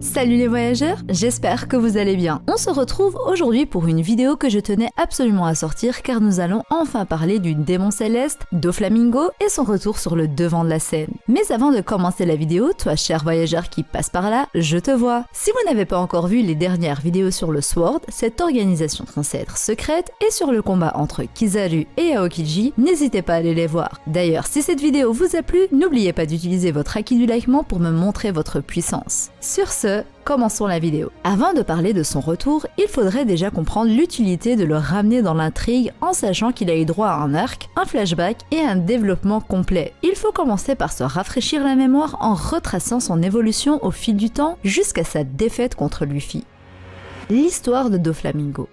Salut les voyageurs, j'espère que vous allez bien. On se retrouve aujourd'hui pour une vidéo que je tenais absolument à sortir car nous allons enfin parler du démon céleste, Doflamingo et son retour sur le devant de la scène. Mais avant de commencer la vidéo, toi cher voyageur qui passe par là, je te vois. Si vous n'avez pas encore vu les dernières vidéos sur le Sword, cette organisation censée être secrète, et sur le combat entre Kizaru et Aokiji, n'hésitez pas à aller les voir. D'ailleurs, si cette vidéo vous a plu, n'oubliez pas d'utiliser votre acquis du likement pour me montrer votre puissance. Sur ce, commençons la vidéo. Avant de parler de son retour, il faudrait déjà comprendre l'utilité de le ramener dans l'intrigue en sachant qu'il a eu droit à un arc, un flashback et un développement complet. Il faut commencer par se rafraîchir la mémoire en retraçant son évolution au fil du temps jusqu'à sa défaite contre Luffy. L'histoire de Doflamingo.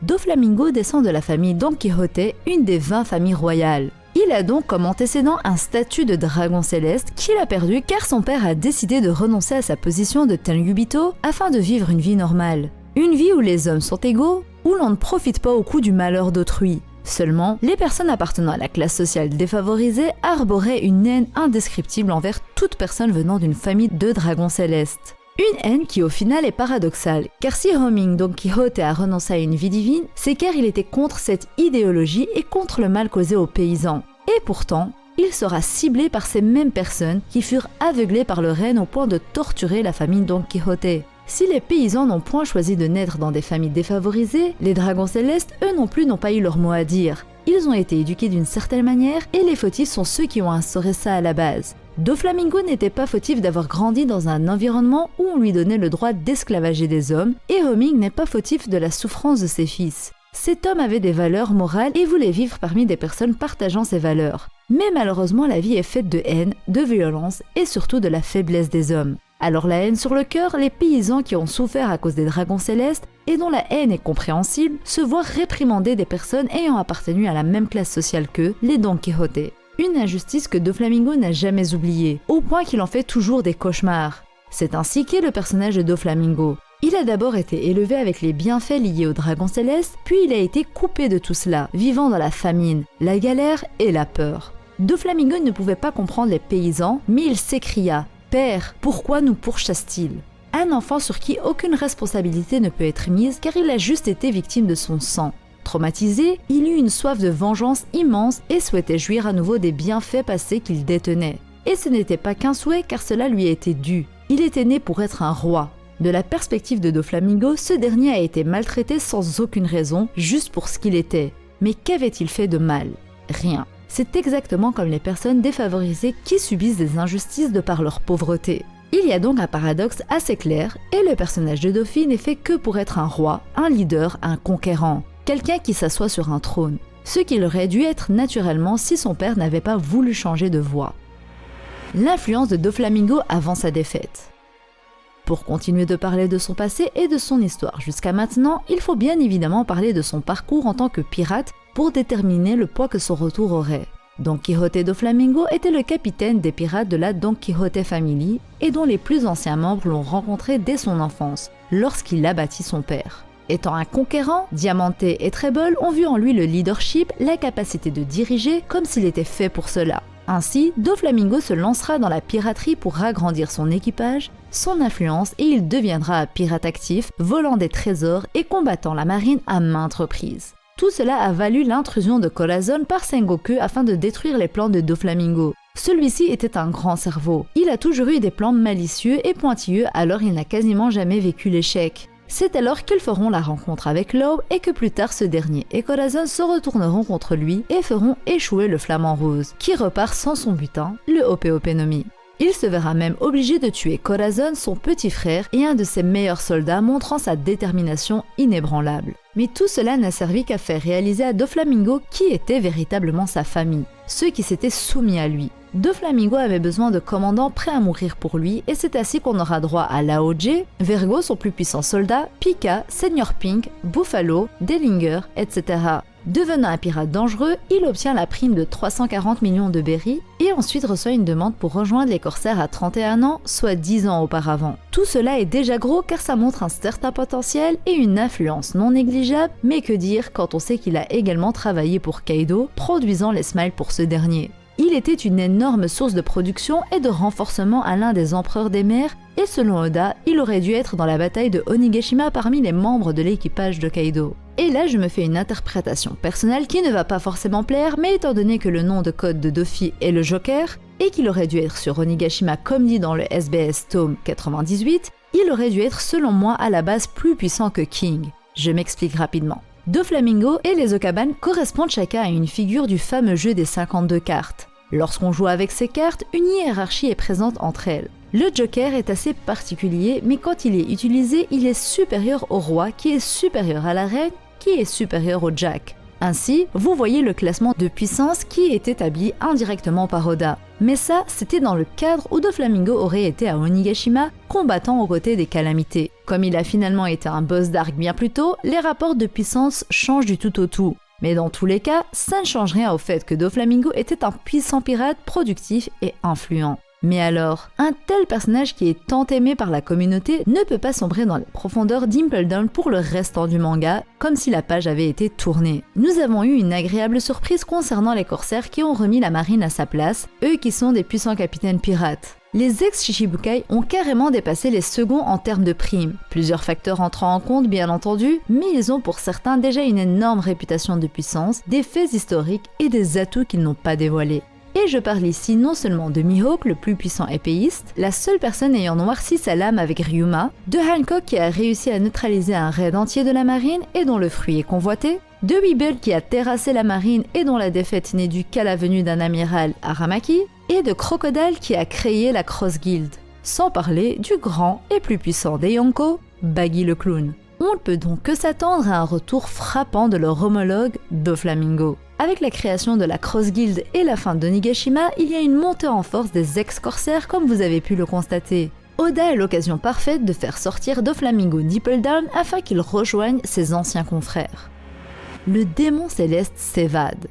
Doflamingo descend de la famille Don Quijote, une des 20 familles royales. Il a donc comme antécédent un statut de dragon céleste qu'il a perdu car son père a décidé de renoncer à sa position de Tenryubito afin de vivre une vie normale. Une vie où les hommes sont égaux, où l'on ne profite pas au coup du malheur d'autrui. Seulement, les personnes appartenant à la classe sociale défavorisée arboraient une haine indescriptible envers toute personne venant d'une famille de dragons célestes. Une haine qui au final est paradoxale, car si Homing Don Quijote a renoncé à une vie divine, c'est car il était contre cette idéologie et contre le mal causé aux paysans. Et pourtant, il sera ciblé par ces mêmes personnes qui furent aveuglées par le règne au point de torturer la famille Don Quijote. Si les paysans n'ont point choisi de naître dans des familles défavorisées, les dragons célestes, eux non plus, n'ont pas eu leur mot à dire. Ils ont été éduqués d'une certaine manière et les fautifs sont ceux qui ont instauré ça à la base. Doflamingo n'était pas fautif d'avoir grandi dans un environnement où on lui donnait le droit d'esclavager des hommes, et Homing n'est pas fautif de la souffrance de ses fils. Cet homme avait des valeurs morales et voulait vivre parmi des personnes partageant ces valeurs. Mais malheureusement, la vie est faite de haine, de violence et surtout de la faiblesse des hommes. Alors la haine sur le cœur, les paysans qui ont souffert à cause des dragons célestes et dont la haine est compréhensible, se voient réprimander des personnes ayant appartenu à la même classe sociale qu'eux, les Don Quijote. Une injustice que Doflamingo n'a jamais oubliée, au point qu'il en fait toujours des cauchemars. C'est ainsi qu'est le personnage de Doflamingo. Il a d'abord été élevé avec les bienfaits liés aux dragons célestes, puis il a été coupé de tout cela, vivant dans la famine, la galère et la peur. Doflamingo ne pouvait pas comprendre les paysans, mais il s'écria « Père, pourquoi nous pourchasse-t-il » Un enfant sur qui aucune responsabilité ne peut être mise car il a juste été victime de son sang. Traumatisé, il eut une soif de vengeance immense et souhaitait jouir à nouveau des bienfaits passés qu'il détenait. Et ce n'était pas qu'un souhait car cela lui était dû. Il était né pour être un roi. De la perspective de Doflamingo, ce dernier a été maltraité sans aucune raison, juste pour ce qu'il était. Mais qu'avait-il fait de mal? Rien. C'est exactement comme les personnes défavorisées qui subissent des injustices de par leur pauvreté. Il y a donc un paradoxe assez clair, et le personnage de Dofi n'est fait que pour être un roi, un leader, un conquérant. Quelqu'un qui s'assoit sur un trône, ce qu'il aurait dû être naturellement si son père n'avait pas voulu changer de voie. L'influence de Doflamingo avant sa défaite. Pour continuer de parler de son passé et de son histoire jusqu'à maintenant, il faut bien évidemment parler de son parcours en tant que pirate pour déterminer le poids que son retour aurait. Don Quijote Doflamingo était le capitaine des pirates de la Don Quijote Family et dont les plus anciens membres l'ont rencontré dès son enfance, lorsqu'il abattit son père. Étant un conquérant, Diamanté et Treble ont vu en lui le leadership, la capacité de diriger comme s'il était fait pour cela. Ainsi, Doflamingo se lancera dans la piraterie pour agrandir son équipage, son influence et il deviendra un pirate actif, volant des trésors et combattant la marine à maintes reprises. Tout cela a valu l'intrusion de Corazon par Sengoku afin de détruire les plans de Doflamingo. Celui-ci était un grand cerveau. Il a toujours eu des plans malicieux et pointilleux alors il n'a quasiment jamais vécu l'échec. C'est alors qu'ils feront la rencontre avec l'Aube et que plus tard ce dernier et Corazon se retourneront contre lui et feront échouer le Flamant Rose, qui repart sans son butin, le Ope no Mi. Il se verra même obligé de tuer Corazon, son petit frère et un de ses meilleurs soldats montrant sa détermination inébranlable. Mais tout cela n'a servi qu'à faire réaliser à Doflamingo qui était véritablement sa famille, ceux qui s'étaient soumis à lui. Doflamingo avait besoin de commandants prêts à mourir pour lui et c'est ainsi qu'on aura droit à Laoji, Vergo son plus puissant soldat, Pika, Seigneur Pink, Buffalo, Dellinger, etc. Devenant un pirate dangereux, il obtient la prime de 340 millions de berries et ensuite reçoit une demande pour rejoindre les corsaires à 31 ans, soit 10 ans auparavant. Tout cela est déjà gros car ça montre un certain potentiel et une influence non négligeable, mais que dire quand on sait qu'il a également travaillé pour Kaido, produisant les smiles pour ce dernier. Il était une énorme source de production et de renforcement à l'un des empereurs des mers, et selon Oda, il aurait dû être dans la bataille de Onigashima parmi les membres de l'équipage de Kaido. Et là, je me fais une interprétation personnelle qui ne va pas forcément plaire, mais étant donné que le nom de code de Doffy est le Joker, et qu'il aurait dû être sur Onigashima comme dit dans le SBS Tome 98, il aurait dû être selon moi à la base plus puissant que King. Je m'explique rapidement. Doflamingo et les Okaban correspondent chacun à une figure du fameux jeu des 52 cartes. Lorsqu'on joue avec ces cartes, une hiérarchie est présente entre elles. Le Joker est assez particulier, mais quand il est utilisé, il est supérieur au roi, qui est supérieur à la reine, qui est supérieur au Jack. Ainsi, vous voyez le classement de puissance qui est établi indirectement par Oda. Mais ça, c'était dans le cadre où Doflamingo aurait été à Onigashima, combattant aux côtés des calamités. Comme il a finalement été un boss d'arc bien plus tôt, les rapports de puissance changent du tout au tout. Mais dans tous les cas, ça ne change rien au fait que Doflamingo était un puissant pirate productif et influent. Mais alors, un tel personnage qui est tant aimé par la communauté ne peut pas sombrer dans les profondeurs d'Impel Down pour le restant du manga, comme si la page avait été tournée. Nous avons eu une agréable surprise concernant les corsaires qui ont remis la marine à sa place, eux qui sont des puissants capitaines pirates. Les ex-Shichibukai ont carrément dépassé les seconds en termes de primes, plusieurs facteurs entrant en compte bien entendu, mais ils ont pour certains déjà une énorme réputation de puissance, des faits historiques et des atouts qu'ils n'ont pas dévoilés. Et je parle ici non seulement de Mihawk, le plus puissant épéiste, la seule personne ayant noirci sa lame avec Ryuma, de Hancock qui a réussi à neutraliser un raid entier de la marine et dont le fruit est convoité, de Weeble qui a terrassé la marine et dont la défaite n'est due qu'à la venue d'un amiral, Aramaki, et de Crocodile qui a créé la Cross Guild. Sans parler du grand et plus puissant des Yonko, Baggy le clown. On ne peut donc que s'attendre à un retour frappant de leur homologue Doflamingo. Avec la création de la Cross Guild et la fin d'Onigashima, il y a une montée en force des ex-corsaires comme vous avez pu le constater. Oda a l'occasion parfaite de faire sortir Doflamingo d'Impel Down afin qu'il rejoigne ses anciens confrères. Le démon céleste s'évade.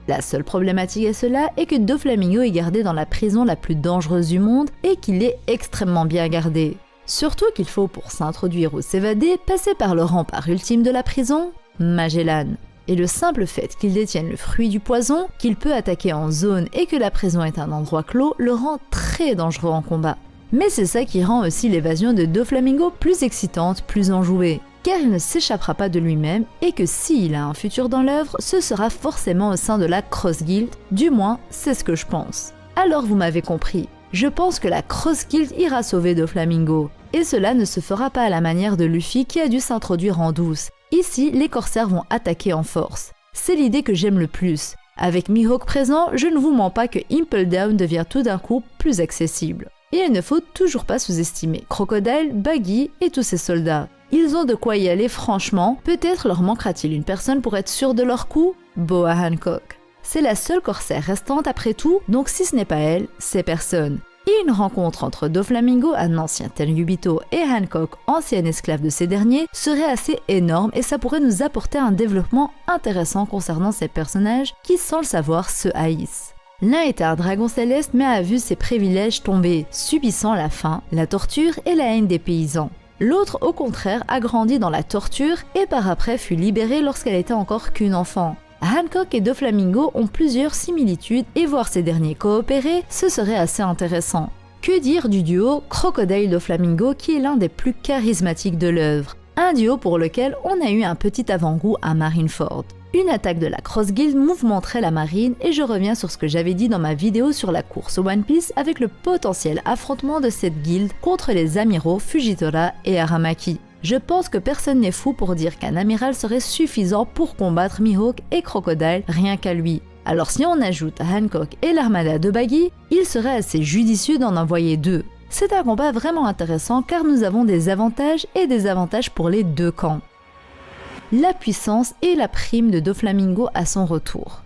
La seule problématique à cela est que Doflamingo est gardé dans la prison la plus dangereuse du monde et qu'il est extrêmement bien gardé. Surtout qu'il faut pour s'introduire ou s'évader passer par le rempart ultime de la prison, Magellan. Et le simple fait qu'il détienne le fruit du poison, qu'il peut attaquer en zone et que la prison est un endroit clos le rend très dangereux en combat. Mais c'est ça qui rend aussi l'évasion de Doflamingo plus excitante, plus enjouée, car il ne s'échappera pas de lui-même et que s'il a un futur dans l'œuvre, ce sera forcément au sein de la Cross Guild, du moins c'est ce que je pense. Alors vous m'avez compris, je pense que la Cross Guild ira sauver Doflamingo, et cela ne se fera pas à la manière de Luffy qui a dû s'introduire en douce. Ici, les corsaires vont attaquer en force. C'est l'idée que j'aime le plus. Avec Mihawk présent, je ne vous mens pas que Impel Down devient tout d'un coup plus accessible. Et il ne faut toujours pas sous-estimer Crocodile, Baggy et tous ces soldats. Ils ont de quoi y aller franchement, peut-être leur manquera-t-il une personne pour être sûr de leur coup? Boa Hancock. C'est la seule corsaire restante après tout, donc si ce n'est pas elle, c'est personne. Et une rencontre entre Doflamingo, un ancien Tenryubito, et Hancock, ancien esclave de ces derniers, serait assez énorme et ça pourrait nous apporter un développement intéressant concernant ces personnages qui, sans le savoir, se haïssent. L'un était un dragon céleste mais a vu ses privilèges tomber, subissant la faim, la torture et la haine des paysans. L'autre, au contraire, a grandi dans la torture et par après fut libérée lorsqu'elle était encore qu'une enfant. Hancock et Doflamingo ont plusieurs similitudes et voir ces derniers coopérer, ce serait assez intéressant. Que dire du duo Crocodile-Doflamingo qui est l'un des plus charismatiques de l'œuvre, un duo pour lequel on a eu un petit avant-goût à Marineford. Une attaque de la Cross Guild mouvementerait la marine et je reviens sur ce que j'avais dit dans ma vidéo sur la course au One Piece avec le potentiel affrontement de cette guilde contre les amiraux Fujitora et Aramaki. Je pense que personne n'est fou pour dire qu'un amiral serait suffisant pour combattre Mihawk et Crocodile rien qu'à lui. Alors si on ajoute Hancock et l'armada de Baggy, il serait assez judicieux d'en envoyer deux. C'est un combat vraiment intéressant car nous avons des avantages et des avantages pour les deux camps. La puissance et la prime de Doflamingo à son retour.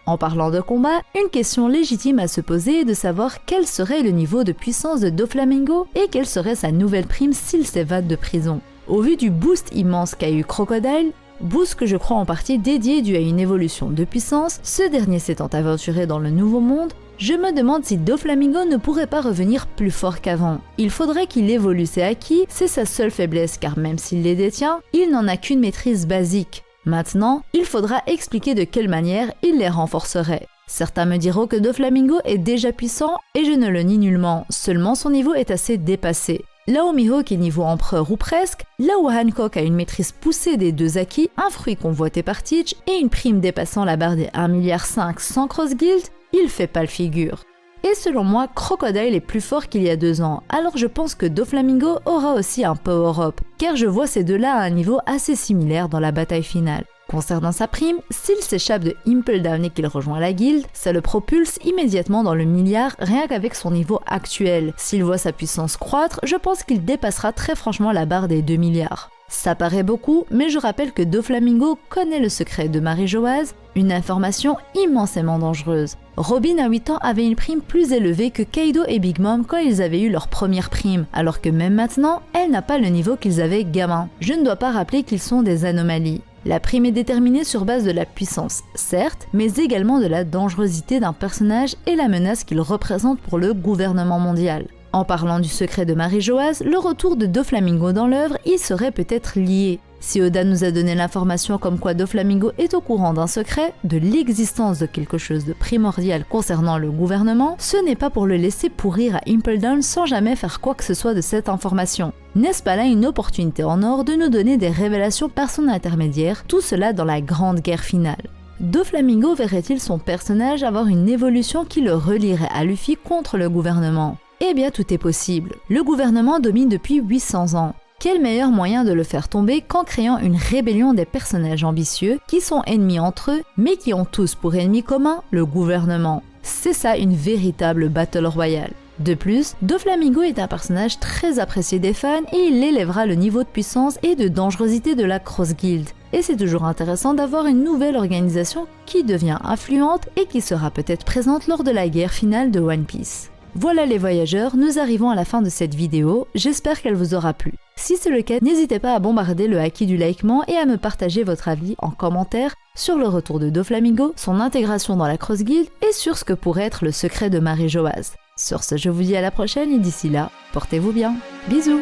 En parlant de combat, une question légitime à se poser est de savoir quel serait le niveau de puissance de Doflamingo et quelle serait sa nouvelle prime s'il s'évade de prison. Au vu du boost immense qu'a eu Crocodile, boost que je crois en partie dédié dû à une évolution de puissance, ce dernier s'étant aventuré dans le Nouveau Monde, je me demande si Doflamingo ne pourrait pas revenir plus fort qu'avant. Il faudrait qu'il évolue ses acquis, c'est sa seule faiblesse car même s'il les détient, il n'en a qu'une maîtrise basique. Maintenant, il faudra expliquer de quelle manière il les renforcerait. Certains me diront que Doflamingo est déjà puissant et je ne le nie nullement, seulement son niveau est assez dépassé. Là où Mihawk est niveau empereur ou presque, là où Hancock a une maîtrise poussée des 2 acquis, un fruit convoité par Teach et une prime dépassant la barre des 1,5 milliard sans Cross Guild, il fait pas le figure. Et selon moi, Crocodile est plus fort qu'il y a 2 ans, alors je pense que Doflamingo aura aussi un power-up, car je vois ces deux-là à un niveau assez similaire dans la bataille finale. Concernant sa prime, s'il s'échappe de Impel Down et qu'il rejoint la guilde, ça le propulse immédiatement dans le milliard rien qu'avec son niveau actuel. S'il voit sa puissance croître, je pense qu'il dépassera très franchement la barre des 2 milliards. Ça paraît beaucoup, mais je rappelle que Doflamingo connaît le secret de Marie-Joase, une information immensément dangereuse. Robin à 8 ans avait une prime plus élevée que Kaido et Big Mom quand ils avaient eu leur première prime, alors que même maintenant, elle n'a pas le niveau qu'ils avaient gamin. Je ne dois pas rappeler qu'ils sont des anomalies. La prime est déterminée sur base de la puissance, certes, mais également de la dangerosité d'un personnage et la menace qu'il représente pour le gouvernement mondial. En parlant du secret de Marie-Joase, le retour de Doflamingo dans l'œuvre y serait peut-être lié. Si Oda nous a donné l'information comme quoi Doflamingo est au courant d'un secret, de l'existence de quelque chose de primordial concernant le gouvernement, ce n'est pas pour le laisser pourrir à Impel Down sans jamais faire quoi que ce soit de cette information. N'est-ce pas là une opportunité en or de nous donner des révélations par son intermédiaire, tout cela dans la grande guerre finale? Doflamingo verrait-il son personnage avoir une évolution qui le relierait à Luffy contre le gouvernement? Eh bien tout est possible. Le gouvernement domine depuis 800 ans. Quel meilleur moyen de le faire tomber qu'en créant une rébellion des personnages ambitieux qui sont ennemis entre eux, mais qui ont tous pour ennemi commun le gouvernement. C'est ça une véritable battle royale. De plus, Doflamingo est un personnage très apprécié des fans et il élèvera le niveau de puissance et de dangerosité de la Cross Guild. Et c'est toujours intéressant d'avoir une nouvelle organisation qui devient influente et qui sera peut-être présente lors de la guerre finale de One Piece. Voilà les voyageurs, nous arrivons à la fin de cette vidéo, j'espère qu'elle vous aura plu. Si c'est le cas, n'hésitez pas à bombarder le haki du likement et à me partager votre avis en commentaire sur le retour de Doflamingo, son intégration dans la Cross Guild et sur ce que pourrait être le secret de Marie-Joase. Sur ce, je vous dis à la prochaine et d'ici là, portez-vous bien. Bisous!